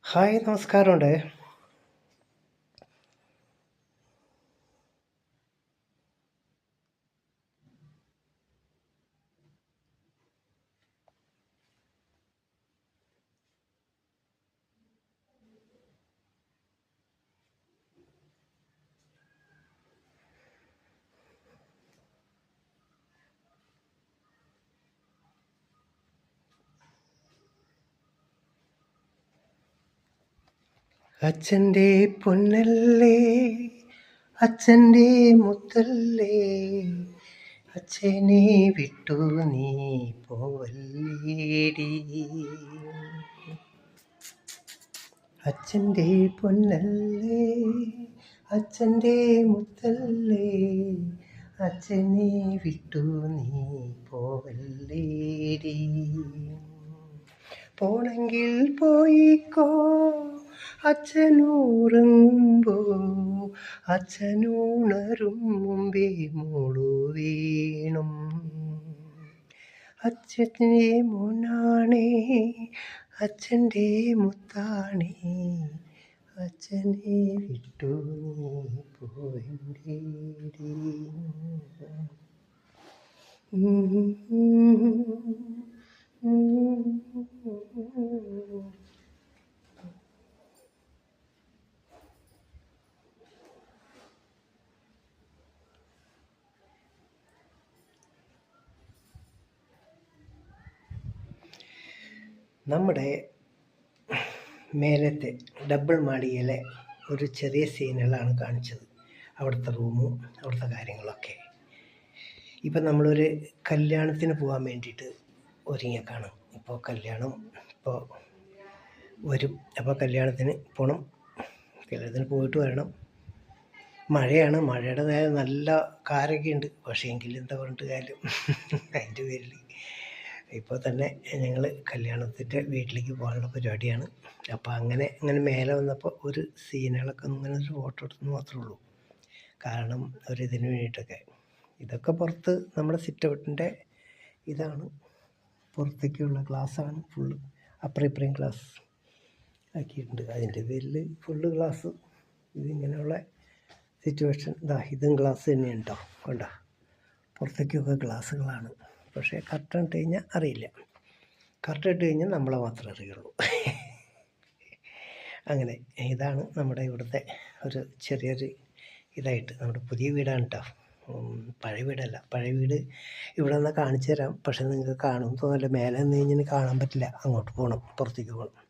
Hi നമസ്കാരമുണ്ട്. അച്ഛൻ്റെ പൊന്നല്ലേ, അച്ഛൻ്റെ മുത്തല്ലേ, അച്ഛനെ വിട്ടു നീ പോവല്ലേടി. അച്ഛൻ്റെ പൊന്നല്ലേ, അച്ഛൻ്റെ മുത്തല്ലേ, അച്ഛനെ വിട്ടു നീ പോവല്ലേടി. പോണെങ്കിൽ പോയിക്കോ, അച്ഛനുറങ്ങുമ്പോ, അച്ഛനുണരും മുമ്പേ മോളു വീണും. അച്ഛൻ്റെ മോനാണേ, അച്ഛൻ്റെ മുത്താണേ, അച്ഛനെ വിട്ടു നീ പോവല്ലേടി. നമ്മുടെ മേലത്തെ ഡബിൾ മാളികയിലെ ഒരു ചെറിയ സീനുകളാണ് കാണിച്ചത്. അവിടുത്തെ റൂമും അവിടുത്തെ കാര്യങ്ങളൊക്കെ. ഇപ്പം നമ്മളൊരു കല്യാണത്തിന് പോകാൻ വേണ്ടിയിട്ട് ഒരുങ്ങിയേക്കാണ്. ഇപ്പോൾ കല്യാണം ഇപ്പോൾ വരും. അപ്പോൾ കല്യാണത്തിന് പോകണം. കല്യാണത്തിന് പോയിട്ട് വരണം. മഴയാണ്. മഴയുടെ നല്ല കാരൊക്കെ ഉണ്ട്. പക്ഷേ എങ്കിലും എന്താ പറഞ്ഞിട്ട് കാര്യം. അതിൻ്റെ പേരിൽ ഇപ്പോൾ തന്നെ ഞങ്ങൾ കല്യാണത്തിൻ്റെ വീട്ടിലേക്ക് പോകാനുള്ള പരിപാടിയാണ്. അപ്പോൾ അങ്ങനെ മേലെ വന്നപ്പോൾ ഒരു സീനുകളൊക്കെ ഇങ്ങനെ ഒരു ഫോട്ടോ എടുത്തെന്ന് മാത്രമേ ഉള്ളൂ. കാരണം ഒരിതിന് വേണ്ടിയിട്ടൊക്കെ. ഇതൊക്കെ പുറത്ത് നമ്മുടെ സിറ്റ് ഔട്ടിൻ്റെ ഇതാണ്. പുറത്തേക്കുള്ള ഗ്ലാസ്സാണ് ഫുള്ള്. അപ്പുറം ഇപ്പുറം ഗ്ലാസ് ആക്കിയിട്ടുണ്ട്. അതിൻ്റെ പേരിൽ ഫുള്ള് ഗ്ലാസ്. ഇതിങ്ങനെയുള്ള സിറ്റുവേഷൻ. ഇതും ഗ്ലാസ് തന്നെയാണ് കേട്ടോ. കണ്ടോ, പുറത്തേക്കൊക്കെ ഗ്ലാസ്സുകളാണ്. പക്ഷേ കർട്ടൻ ഇട്ട് കഴിഞ്ഞാൽ അറിയില്ല. കർട്ടൻ ഇട്ട് കഴിഞ്ഞാൽ നമ്മളെ മാത്രമേ അറിയുള്ളൂ. അങ്ങനെ ഇതാണ് നമ്മുടെ ഇവിടുത്തെ ഒരു ചെറിയൊരു ഇതായിട്ട്. നമ്മുടെ പുതിയ വീടാണ് കേട്ടോ, പഴയ വീടല്ല. പഴയ വീട് ഇവിടെ നിന്ന് കാണിച്ചു തരാം. പക്ഷെ നിങ്ങൾക്ക് കാണും തോന്നല്ല. മേലെ നിന്ന് കഴിഞ്ഞാൽ കാണാൻ പറ്റില്ല. അങ്ങോട്ട് പോകണം, പുറത്തേക്ക് പോകണം.